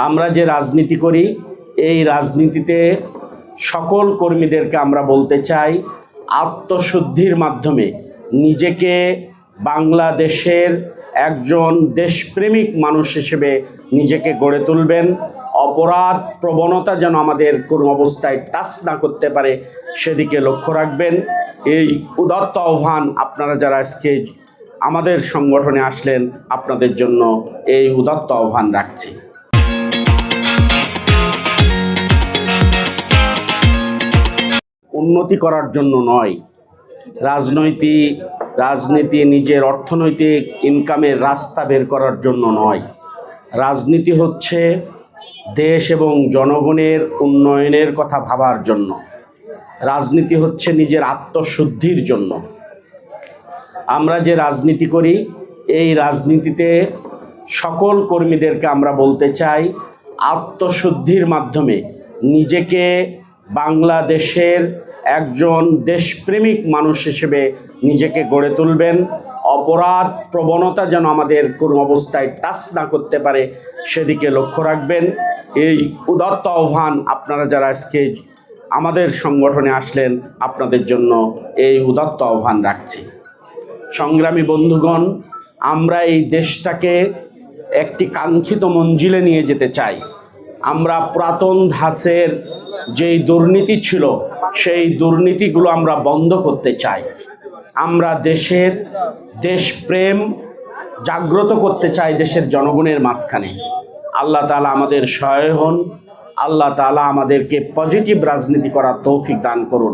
আমরা যে রাজনীতি করি এই রাজনীতিতে সকল কর্মীদেরকে আমরা বলতে চাই, আত্মশুদ্ধির মাধ্যমে নিজেকে বাংলাদেশের একজন দেশপ্রেমিক মানুষ হিসেবে নিজেকে গড়ে তুলবেন। অপরাধ প্রবণতা যেন আমাদের কোনো অবস্থায় টাচ না করতে পারে সেদিকে লক্ষ্য রাখবেন। এই উদাত্ত আহ্বান আপনারা যারা আজকে আমাদের সংগঠনে আসলেন, আপনাদের জন্য এই উদাত্ত আহ্বান রাখছি। উন্নতি করার জন্য নয়, রাজনীতি নিজের অর্থনৈতিক ইনকামের রাস্তা বের করার জন্য নয়। রাজনীতি হচ্ছে দেশ এবং জনগণের উন্নয়নের কথা ভাবার জন্য। রাজনীতি হচ্ছে নিজের আত্মশুদ্ধির জন্য। আমরা যে রাজনীতি করি এই রাজনীতিতে সকল কর্মীদেরকে আমরা বলতে চাই, আত্মশুদ্ধির মাধ্যমে নিজেকে বাংলাদেশের একজন দেশপ্রেমিক মানুষ হিসেবে নিজেকে গড়ে তুলবেন। অপরাধ প্রবণতা যেন আমাদের কোনো অবস্থায় টাচ না করতে পারে সেদিকে লক্ষ্য রাখবেন। এই উদাত্ত আহ্বান আপনারা যারা আজকে আমাদের সংগঠনে আসলেন, আপনাদের জন্য এই উদাত্ত আহ্বান রাখছি। সংগ্রামী বন্ধুগণ, আমরা এই দেশটাকে একটি কাঙ্ক্ষিত মঞ্জিলে নিয়ে যেতে চাই। আমরা পুরাতন ধাঁচের যেই দুর্নীতি ছিল সেই দুর্নীতিগুলো আমরা বন্ধ করতে চাই। আমরা দেশপ্রেম জাগ্রত করতে চাই দেশের জনগণের মাঝখানে। আল্লাহ তাআলা আমাদের সহায় হন। আল্লাহ তাআলা আমাদেরকে পজিটিভ রাজনীতি করার তৌফিক দান করুন।